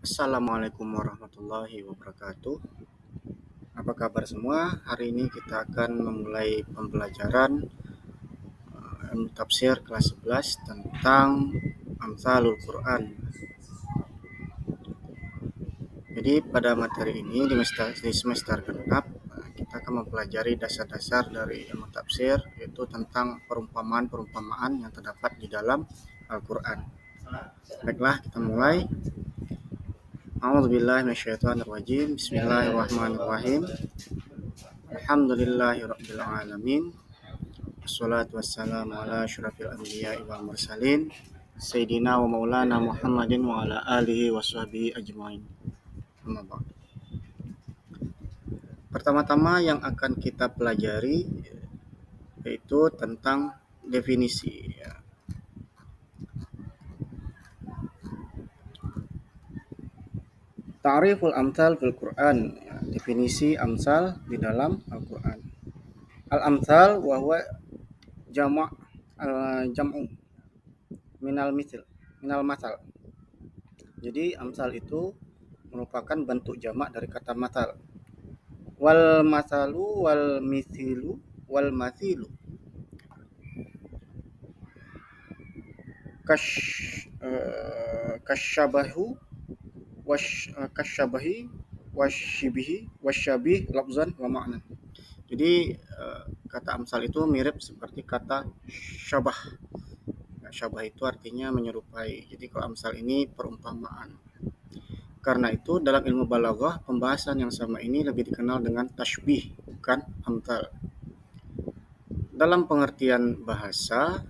Assalamualaikum warahmatullahi wabarakatuh. Apa kabar semua? Hari ini kita akan memulai pembelajaran ilmu tafsir kelas 11 tentang Amsalul Quran. Jadi pada materi ini di semester genap kita akan mempelajari dasar-dasar dari ilmu tafsir, yaitu tentang perumpamaan-perumpamaan yang terdapat di dalam Al-Quran. Baiklah, kita mulai. A'udzubillahi minasyaitonirrajim. Bismillahirrahmanirrahim. Alhamdulillahirabbil alamin. Wassalatu wassalamu ala asyrafil anbiya'i wal mursalin Sayyidina wa maulana Muhammadin wa ala alihi wa sahbihi ajmain. Amma ba'd. Pertama-tama yang akan kita pelajari yaitu tentang definisi. Ta'riful amsal fil Quran. Definisi amsal di dalam Al-Quran. Al-amsal wa huwa jam'u minal masal. Jadi amsal itu merupakan bentuk jamak dari kata masal. Wal masalu wal mithilu wal mathilu kasyabahu kasyabahi wasyabih lafzan wa ma'na. Jadi kata amsal itu mirip seperti kata syabah. Syabah itu artinya menyerupai. Jadi kalau amsal ini perumpamaan. Karena itu dalam ilmu balaghah pembahasan yang sama ini lebih dikenal dengan tashbih, bukan amsal. Dalam pengertian bahasa,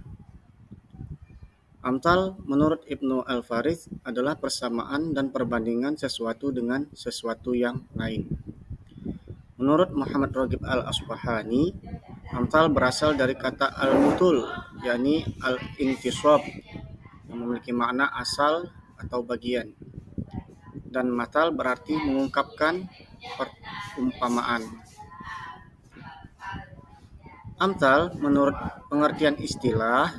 amsal menurut Ibnu Al-Faris adalah persamaan dan perbandingan sesuatu dengan sesuatu yang lain. Menurut Muhammad Raghib Al-Asbahani, amsal berasal dari kata al-mutul, yakni al-intisab, yang memiliki makna asal atau bagian. Dan matal berarti mengungkapkan perumpamaan. Amsal menurut pengertian istilah,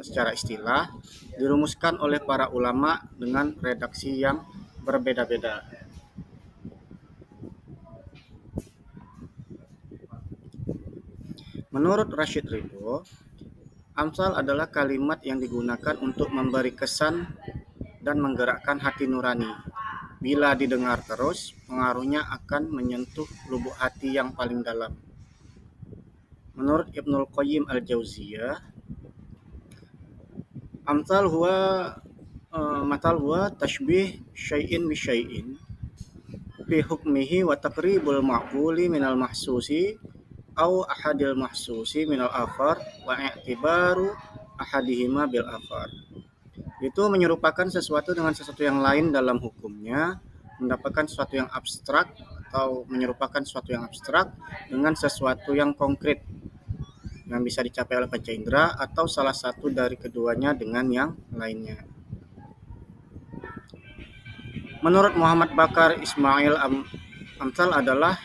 secara istilah, dirumuskan oleh para ulama dengan redaksi yang berbeda-beda. Menurut Rashid Ridho, amsal adalah kalimat yang digunakan untuk memberi kesan dan menggerakkan hati nurani. Bila didengar terus, pengaruhnya akan menyentuh lubuk hati yang paling dalam. Menurut Ibnul Qayyim Al-Jauziyah, amsal huwa tashbih syai'in bi syai'in fi hukmihi wa taqribul ma'quli minal mahsusi au ahadil mahsusi minal akhar wa i'tibaru ahadihima bil akhar. Itu menyerupakan sesuatu dengan sesuatu yang lain dalam hukumnya, mendapatkan sesuatu yang abstrak atau menyerupakan sesuatu yang abstrak dengan sesuatu yang konkret yang bisa dicapai oleh panca indera atau salah satu dari keduanya dengan yang lainnya. Menurut Muhammad Bakar Ismail, amsal adalah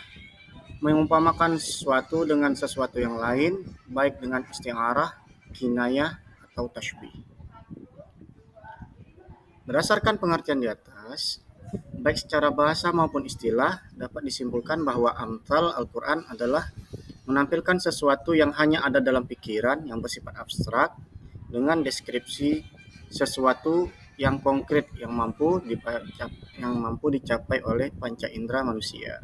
mengumpamakan sesuatu dengan sesuatu yang lain, baik dengan isti'arah, kinayah, atau tashbih. Berdasarkan pengertian di atas, baik secara bahasa maupun istilah, dapat disimpulkan bahwa amsal Al-Quran adalah menampilkan sesuatu yang hanya ada dalam pikiran yang bersifat abstrak dengan deskripsi sesuatu yang konkret yang mampu dicapai oleh panca indera manusia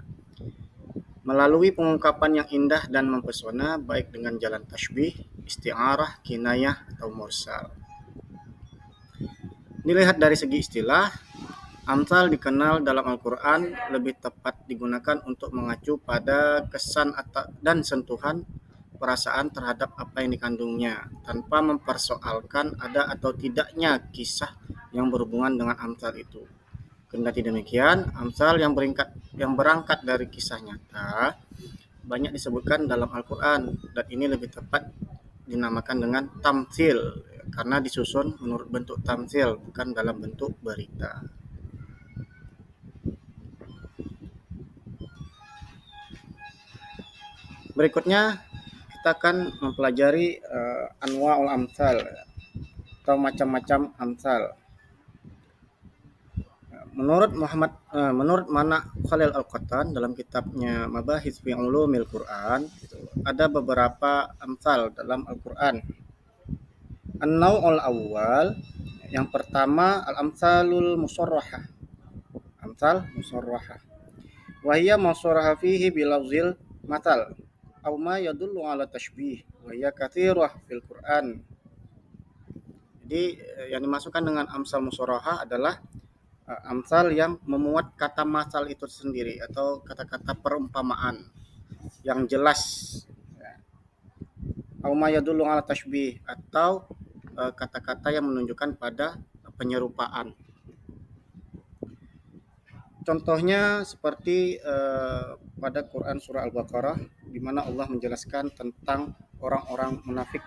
melalui pengungkapan yang indah dan mempesona, baik dengan jalan tashbih, isti'arah, kinayah, atau mursal. Dilihat dari segi istilah, amsal dikenal dalam Al-Quran lebih tepat digunakan untuk mengacu pada kesan dan sentuhan perasaan terhadap apa yang dikandungnya, tanpa mempersoalkan ada atau tidaknya kisah yang berhubungan dengan amsal itu. Kendati demikian, amsal yang berangkat dari kisah nyata banyak disebutkan dalam Al-Quran, dan ini lebih tepat dinamakan dengan tamtsil karena disusun menurut bentuk tamtsil, bukan dalam bentuk berita. Berikutnya kita akan mempelajari anwa'ul amsal atau macam-macam amsal. Menurut Mana Khalil Al-Qattan dalam kitabnya Mabahis fi Ulumil Quran gitu, ada beberapa amsal dalam Al-Quran. An-Naw'ul awal, yang pertama al-amsalul musarrahah, amsal musarrahah. Wa hiya musarraha fihi bilafzil matal aw ma yadullu ala tashbih wa hiya katsirah fil Quran. Jadi yang dimasukkan dengan amsal musarrahah adalah amsal yang memuat kata masal itu sendiri atau kata-kata perumpamaan yang jelas, au ma yadullu ala tashbih, atau kata-kata yang menunjukkan pada penyerupaan. Contohnya seperti pada Quran surah Al-Baqarah di mana Allah menjelaskan tentang orang-orang munafik.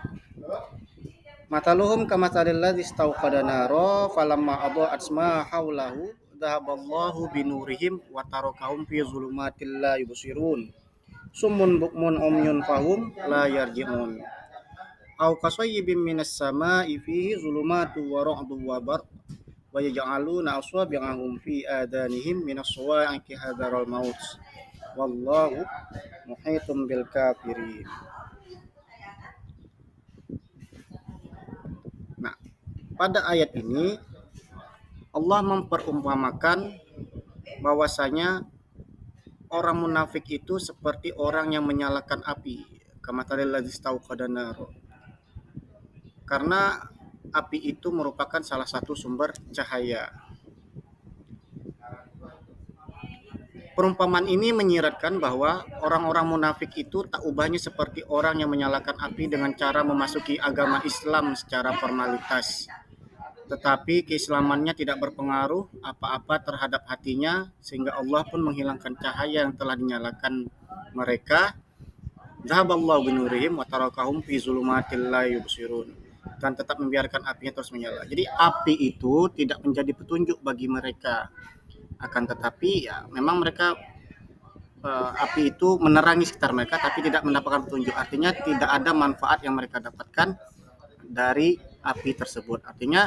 Mataluhum kamatsalil ladzi istauqada nara falamma adha'at ma haulahu dhahaballahu binurihim wa tarakahum fi dhulumatil la yubsirun. Summun bukmun umyun fahum la yarji'un. Au kasayyibin minas sama'i fihi zulumatu wa ra'du wa barq wa yaj'aluna asabi'ahum fi adanihim minas sawa'iqi hadaral maut. Wallahu muhitum bil kafirin. Nah, pada ayat ini Allah memperumpamakan bahwasanya orang munafik itu seperti orang yang menyalakan api, kamatsalil ladzi istauqada nar. Karena api itu merupakan salah satu sumber cahaya. Perumpamaan ini menyiratkan bahwa orang-orang munafik itu tak ubahnya seperti orang yang menyalakan api dengan cara memasuki agama Islam secara formalitas. Tetapi keislamannya tidak berpengaruh apa-apa terhadap hatinya, sehingga Allah pun menghilangkan cahaya yang telah dinyalakan mereka. Dhahaballahu binurihim wa tarakahum fi zulumatil la yubsirun, dan tetap membiarkan apinya terus menyala. Jadi api itu tidak menjadi petunjuk bagi mereka, akan tetapi ya memang mereka api itu menerangi sekitar mereka tapi tidak mendapatkan petunjuk. Artinya tidak ada manfaat yang mereka dapatkan dari api tersebut. Artinya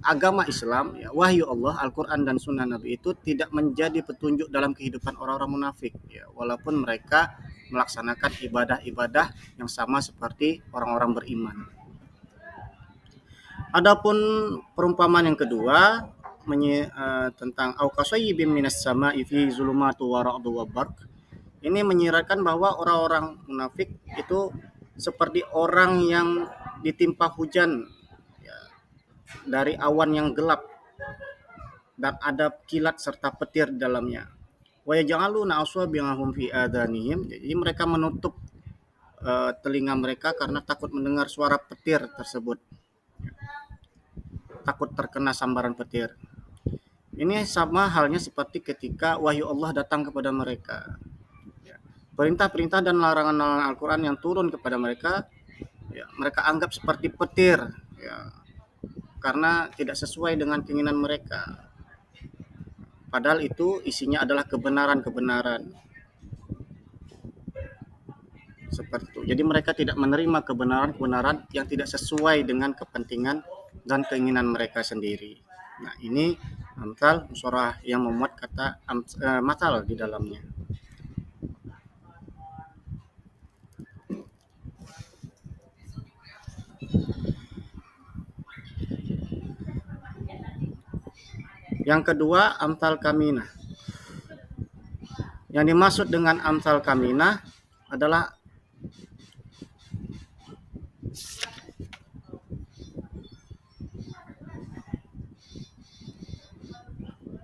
agama Islam, ya, wahyu Allah, Al-Quran dan Sunnah Nabi itu tidak menjadi petunjuk dalam kehidupan orang-orang munafik, ya, walaupun mereka melaksanakan ibadah-ibadah yang sama seperti orang-orang beriman. Adapun perumpamaan yang kedua tentang auqasayyibin minas sama'i fi zulumatu wa ra'du wa barq, ini menyiratkan bahwa orang-orang munafik itu seperti orang yang ditimpa hujan, ya, dari awan yang gelap dan ada kilat serta petir di dalamnya. Wa yaj'aluna asabi'ahum fi adanihim, jadi mereka menutup telinga mereka karena takut mendengar suara petir tersebut, takut terkena sambaran petir. Ini sama halnya seperti ketika wahyu Allah datang kepada mereka. Perintah-perintah dan larangan-larangan Al-Quran yang turun kepada mereka, ya, mereka anggap seperti petir, ya, karena tidak sesuai dengan keinginan mereka. Padahal itu isinya adalah kebenaran-kebenaran. Seperti itu. Jadi mereka tidak menerima kebenaran-kebenaran yang tidak sesuai dengan kepentingan dan keinginan mereka sendiri. Nah, ini amsal musarrah yang memuat kata matal di dalamnya. Yang kedua, amsal kaminah. Yang dimaksud dengan amsal kaminah adalah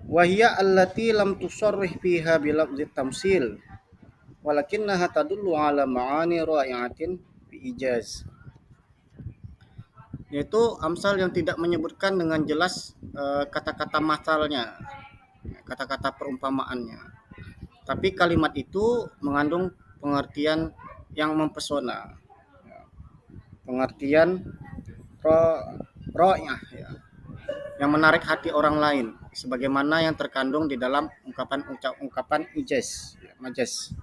wahia allati lam tusarrih fiha bilafzi tamsil walakinnaha tadullu ala ma'ani ra'iatin bi ijaz, yaitu amsal yang tidak menyebutkan dengan jelas kata-kata masalnya, kata-kata perumpamaannya, tapi kalimat itu mengandung pengertian yang mempesona, pengertian ro'yah, ya, yang menarik hati orang lain, sebagaimana yang terkandung di dalam ungkapan ijaz, majaz.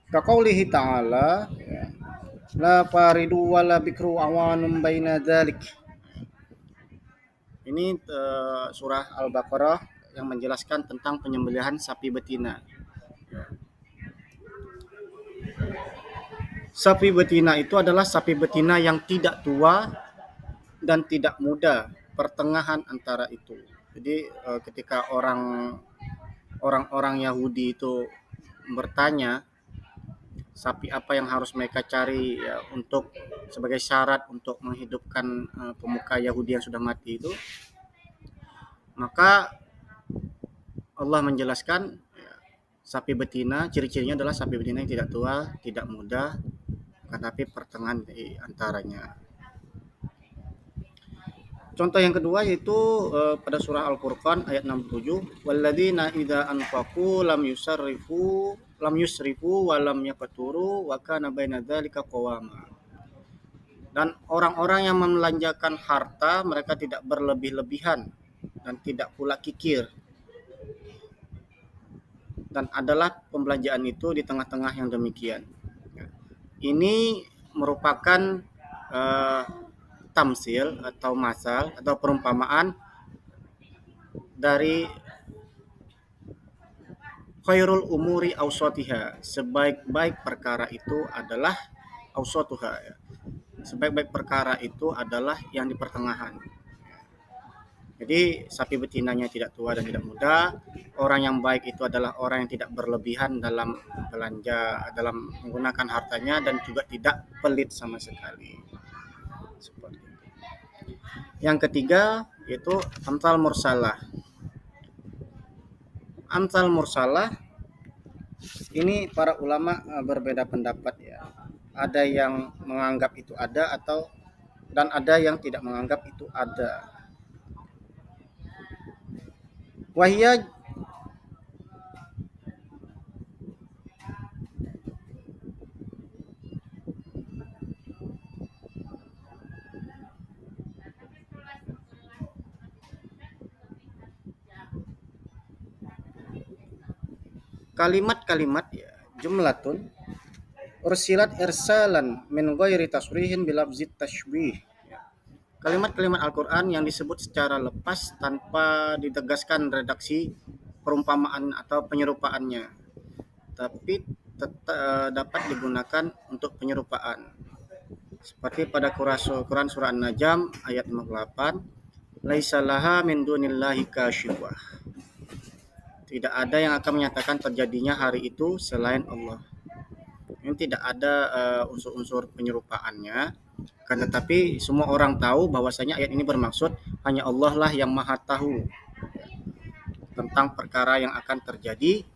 Kaqaulihi ta'ala, la faridu wala bikru awanum baina dzalik. Ini surah Al-Baqarah yang menjelaskan tentang penyembelihan sapi betina. Sapi betina itu adalah sapi betina yang tidak tua dan tidak muda, pertengahan antara itu. Jadi ketika orang-orang Yahudi itu bertanya sapi apa yang harus mereka cari ya, untuk sebagai syarat untuk menghidupkan pemuka Yahudi yang sudah mati itu, maka Allah menjelaskan ya, sapi betina ciri-cirinya adalah sapi betina yang tidak tua, tidak muda, tetapi pertengahan di antaranya. Contoh yang kedua yaitu pada surah Al-Furqan ayat 67, walladzina idza anfaqu lam yusrifu wa lam yaqturu wa kana baina dzalika qawama. Dan orang-orang yang membelanjakan harta mereka tidak berlebih-lebihan dan tidak pula kikir, dan adalah pembelanjaan itu di tengah-tengah yang demikian. Ini merupakan eh, tamsil atau masal atau perumpamaan dari khairul umuri awsatiha, sebaik-baik perkara itu adalah awsatuha ya. Sebaik-baik perkara itu adalah yang di pertengahan. Jadi sapi betinanya tidak tua dan tidak muda. Orang yang baik itu adalah orang yang tidak berlebihan dalam belanja, dalam menggunakan hartanya, dan juga tidak pelit sama sekali. Seperti itu. Yang ketiga yaitu amsal mursalah. Amsal mursalah ini para ulama berbeda pendapat ya. Ada yang menganggap itu ada dan ada yang tidak menganggap itu ada. Wahia kalimat-kalimat ya, jumlatun ursilat irsalan min ghairi tasrihin bilafzit tashbih. Kalimat-kalimat Al-Quran yang disebut secara lepas tanpa ditegaskan redaksi perumpamaan atau penyerupaannya, tapi dapat digunakan untuk penyerupaan. Seperti pada Quran surah An-Najm ayat 58, laisa laha min dunillahi kasyifah. Tidak ada yang akan menyatakan terjadinya hari itu selain Allah. Ini tidak ada unsur-unsur penyerupaannya, kan, tetapi semua orang tahu bahwasanya ayat ini bermaksud hanya Allah lah yang maha tahu tentang perkara yang akan terjadi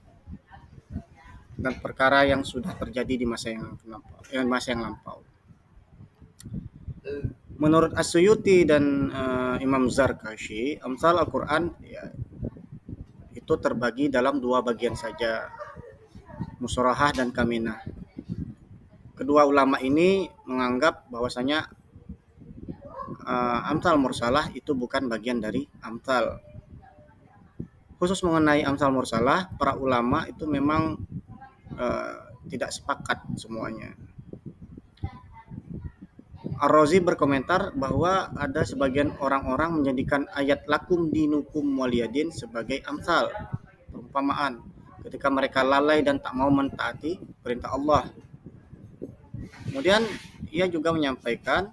dan perkara yang sudah terjadi di masa yang lampau. Menurut As-Suyuti dan Imam Zarkashi, amsal Al-Quran ya, itu terbagi dalam dua bagian saja, musyrahah dan kaminah. Kedua ulama ini menganggap bahwasanya amsal mursalah itu bukan bagian dari amsal. Khusus mengenai amsal mursalah, para ulama itu memang tidak sepakat semuanya. Ar-Razi berkomentar bahwa ada sebagian orang-orang menjadikan ayat lakum dinukum waliyadin sebagai amsal, perumpamaan, ketika mereka lalai dan tak mau mentaati perintah Allah. Kemudian ia juga menyampaikan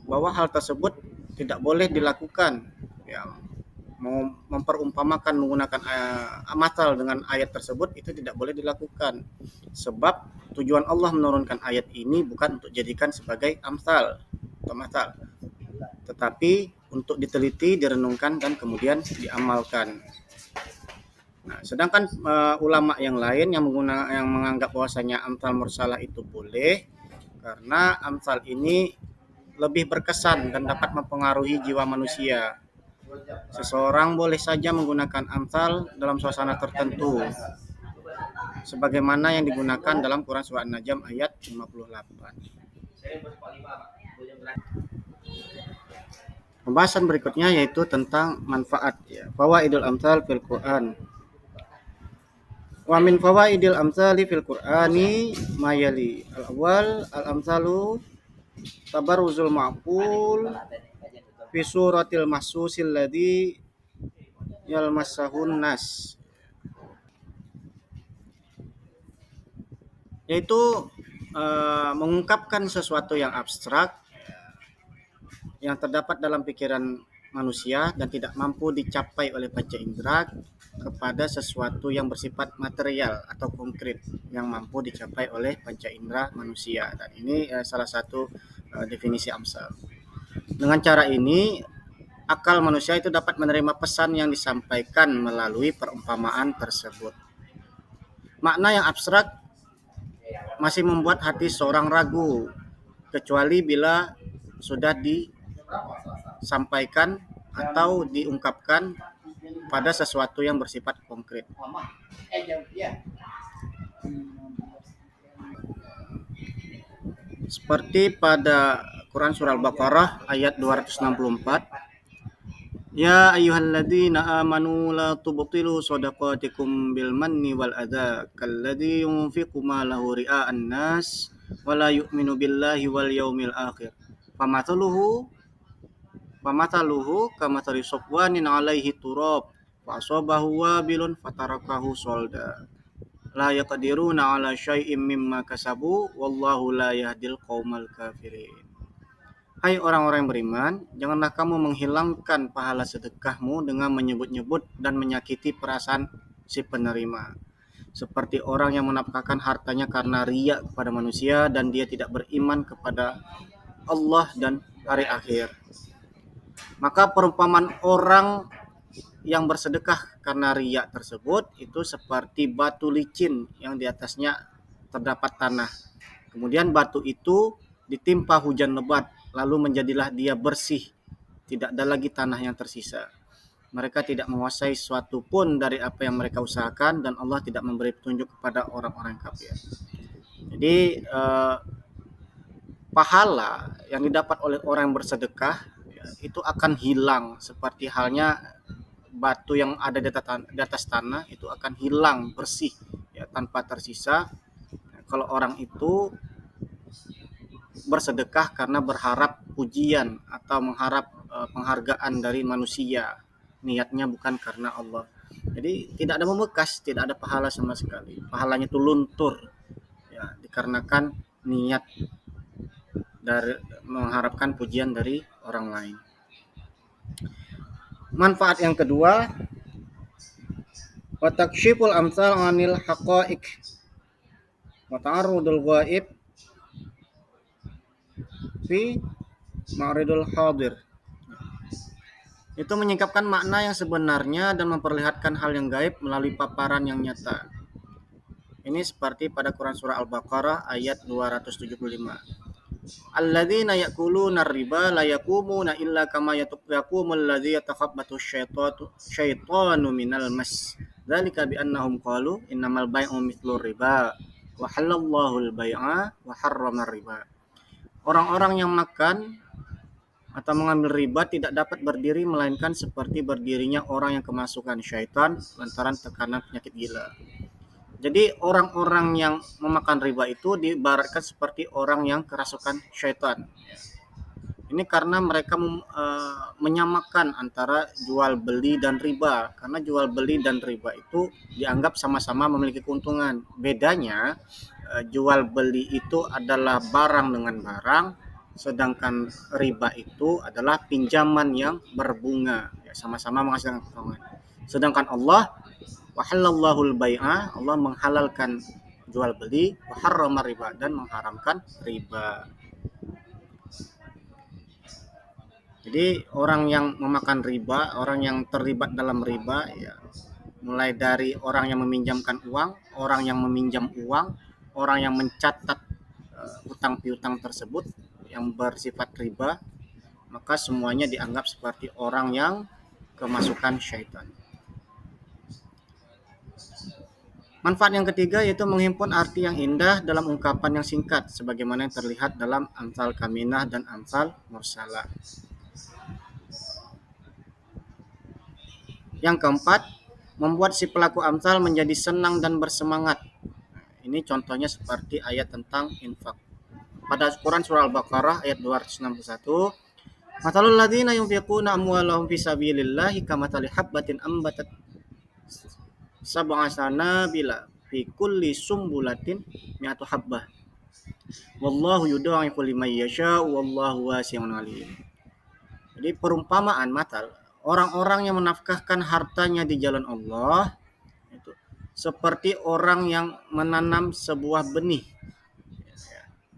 bahwa hal tersebut tidak boleh dilakukan ya, memperumpamakan menggunakan amsal dengan ayat tersebut itu tidak boleh dilakukan, sebab tujuan Allah menurunkan ayat ini bukan untuk dijadikan sebagai amsal atau masal, tetapi untuk diteliti, direnungkan, dan kemudian diamalkan. Nah, sedangkan ulama yang lain yang menganggap bahwasanya amsal mursalah itu boleh karena amsal ini lebih berkesan dan dapat mempengaruhi jiwa manusia. Seseorang boleh saja menggunakan amsal dalam suasana tertentu, sebagaimana yang digunakan dalam Quran surah An-Najm ayat 58. Pembahasan berikutnya yaitu tentang manfaat ya. Fawaidul amsal fil Quran. Wa min fawaidil amsali fil Qur'ani mayali. Al-awwal al-amsalu tabarruzul ma'qul fi suratil mahsusil ladzi yalmasahun nas, yaitu mengungkapkan sesuatu yang abstrak yang terdapat dalam pikiran manusia dan tidak mampu dicapai oleh panca indera kepada sesuatu yang bersifat material atau konkret yang mampu dicapai oleh panca indera manusia. Dan ini salah satu definisi amsal. Dengan cara ini, akal manusia itu dapat menerima pesan yang disampaikan melalui perumpamaan tersebut. Makna yang abstrak masih membuat hati seorang ragu, kecuali bila sudah disampaikan atau diungkapkan pada sesuatu yang bersifat konkret. Seperti pada Quran surah Al-Baqarah ayat 264, Ya ayyuhalladzina amanu la tubtilu shadaqatikum bil manni wal adza kalladzi yunfiqu malahu ria'an nas wa la yu'minu billahi wal yaumil akhir. Famathaluhu kamathali safwanin 'alaihi turab fa asabahu wabilun fatarakahu solda. La yaqdiruna 'ala syai'im mimma kasabu wallahu la yahdil qaumal kafirin. Hai orang-orang yang beriman, janganlah kamu menghilangkan pahala sedekahmu dengan menyebut-nyebut dan menyakiti perasaan si penerima. Seperti orang yang menafkahkan hartanya karena riya kepada manusia dan dia tidak beriman kepada Allah dan hari akhir. Maka perumpamaan orang yang bersedekah karena riya tersebut itu seperti batu licin yang di atasnya terdapat tanah. Kemudian batu itu ditimpa hujan lebat, lalu menjadilah dia bersih, tidak ada lagi tanah yang tersisa. Mereka tidak menguasai sesuatu pun dari apa yang mereka usahakan dan Allah tidak memberi petunjuk kepada orang-orang kafir. Jadi pahala yang didapat oleh orang yang bersedekah itu akan hilang, seperti halnya batu yang ada di atas tanah itu akan hilang bersih ya, tanpa tersisa. Kalau orang itu bersedekah karena berharap pujian atau mengharap penghargaan dari manusia, niatnya bukan karena Allah, jadi tidak ada membekas, tidak ada pahala sama sekali, pahalanya itu luntur ya, dikarenakan niat dari mengharapkan pujian dari orang lain. Manfaat yang kedua, wa taksyiful amsal 'anil haqa'iq wa ta'arrudul ghaib fi ma'ridul hadir. Itu menyingkapkan makna yang sebenarnya dan memperlihatkan hal yang gaib melalui paparan yang nyata. Ini seperti pada Quran surah Al-Baqarah ayat 275. Alladzina ya'kuluna ar-riba la yaqumuna illa kama yaqumul ladzi yatakhabbathu syaitanu minal mas. Dzalika bi annahum qalu innamal bai'u mithlur riba wa halallahu al-bai'a wa harrama ar-riba. Orang-orang yang makan atau mengambil riba tidak dapat berdiri melainkan seperti berdirinya orang yang kemasukan syaitan lantaran tekanan penyakit gila. Jadi orang-orang yang memakan riba itu diibaratkan seperti orang yang kerasukan syaitan. Ini karena mereka menyamakan antara jual beli dan riba, karena jual beli dan riba itu dianggap sama-sama memiliki keuntungan. Bedanya jual beli itu adalah barang dengan barang, sedangkan riba itu adalah pinjaman yang berbunga, ya, sama-sama menghasilkan keuntungan. Sedangkan Allah wahallallahu al-bai'a, Allah menghalalkan jual beli, wa harrama riba, dan mengharamkan riba. Jadi orang yang memakan riba, orang yang terlibat dalam riba ya, mulai dari orang yang meminjamkan uang, orang yang meminjam uang, orang yang mencatat hutang piutang tersebut yang bersifat riba, maka semuanya dianggap seperti orang yang kemasukan syaitan. Manfaat yang ketiga yaitu menghimpun arti yang indah dalam ungkapan yang singkat sebagaimana yang terlihat dalam Amsal Kaminah dan Amsal Mursalah. Yang keempat, membuat si pelaku amsal menjadi senang dan bersemangat. Ini contohnya seperti ayat tentang infak. Pada Quran surah Al-Baqarah ayat 261, Matalul ladzina yunfiquna amwalahum fi sabilillahi kamathali habbatin ambatat sab'a sanabila fi kulli sumbulatin mi'atu habbah. Wallahu yudha'ifu liman yasha'u wallahu wasi'un alim. Jadi perumpamaan matal orang-orang yang menafkahkan hartanya di jalan Allah itu seperti orang yang menanam sebuah benih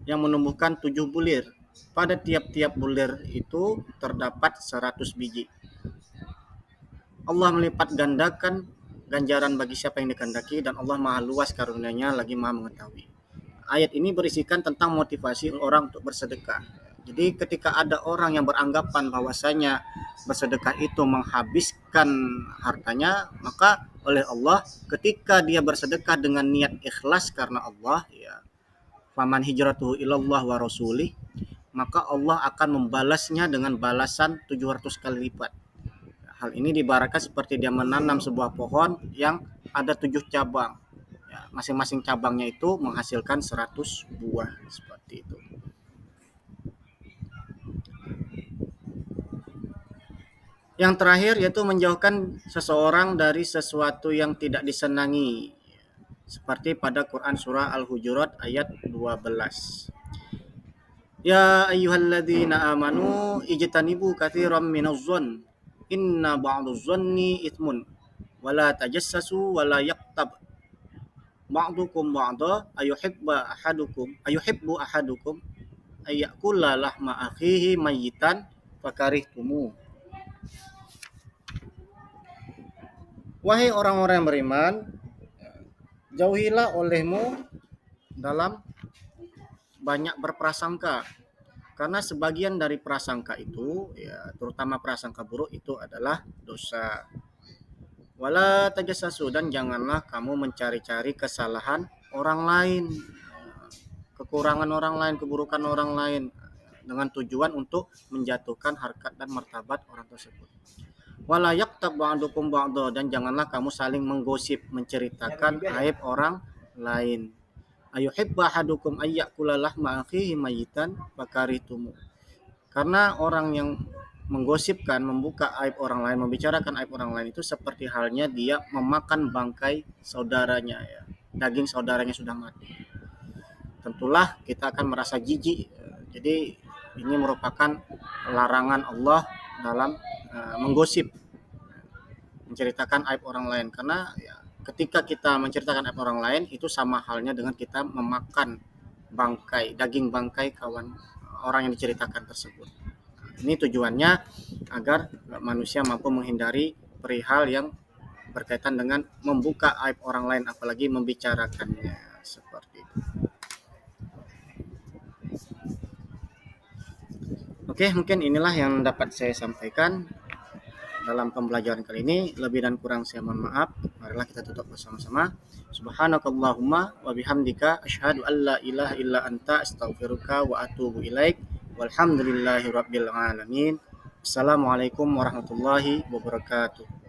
yang menumbuhkan 7 bulir. Pada tiap-tiap bulir itu terdapat 100 biji. Allah melipat gandakan ganjaran bagi siapa yang dikehendaki dan Allah maha luas karunia-Nya lagi maha mengetahui. Ayat ini berisikan tentang motivasi orang untuk bersedekah. Jadi ketika ada orang yang beranggapan bahwasanya bersedekah itu menghabiskan hartanya, maka oleh Allah ketika dia bersedekah dengan niat ikhlas karena Allah, ya, faman hijratuhu ilallah wa rasulih, maka Allah akan membalasnya dengan balasan 700 kali lipat. Hal ini diibaratkan seperti dia menanam sebuah pohon yang ada 7 cabang. Ya, masing-masing cabangnya itu menghasilkan 100 buah seperti itu. Yang terakhir yaitu menjauhkan seseorang dari sesuatu yang tidak disenangi. Seperti pada Quran surah Al-Hujurat ayat 12. Ya ayyuhalladzina amanu ijtanibu katsiran minadh-dhonn inna ba'dadh-dhonni itsmun wala tajassasu wala yaqtab ba'dukum ba'da ayuhibbu ahadukum ayyakula lahma akhihi mayyitan fakarihtumu. Wahai orang-orang yang beriman, jauhilah olehmu dalam banyak berprasangka, karena sebagian dari prasangka itu, ya, terutama prasangka buruk itu adalah dosa. Wala tajassasu, dan janganlah kamu mencari-cari kesalahan orang lain, kekurangan orang lain, keburukan orang lain dengan tujuan untuk menjatuhkan harkat dan martabat orang tersebut. Wala yaktab ba'dukum ba'da, dan janganlah kamu saling menggosip, menceritakan aib orang lain. Ayuhibba ahadukum ayyakula lahma akhihi mayyitan fakarihtumu. Karena orang yang menggosipkan, membuka aib orang lain, membicarakan aib orang lain itu seperti halnya dia memakan bangkai saudaranya, ya. Daging saudaranya sudah mati. Tentulah kita akan merasa jijik. Jadi ini merupakan larangan Allah dalam menggosip, menceritakan aib orang lain, karena ya, ketika kita menceritakan aib orang lain itu sama halnya dengan kita memakan bangkai, daging bangkai kawan orang yang diceritakan tersebut. Ini tujuannya agar manusia mampu menghindari perihal yang berkaitan dengan membuka aib orang lain, apalagi membicarakannya seperti itu. Oke, mungkin inilah yang dapat saya sampaikan dalam pembelajaran kali ini. Lebih dan kurang saya mohon maaf. Marilah kita tutup bersama-sama. Subhanakallahumma wa bihamdika asyhadu an la ilaha illa anta astaghfiruka wa atubu ilaik. Walhamdulillahirabbil alamin. Assalamualaikum warahmatullahi wabarakatuh.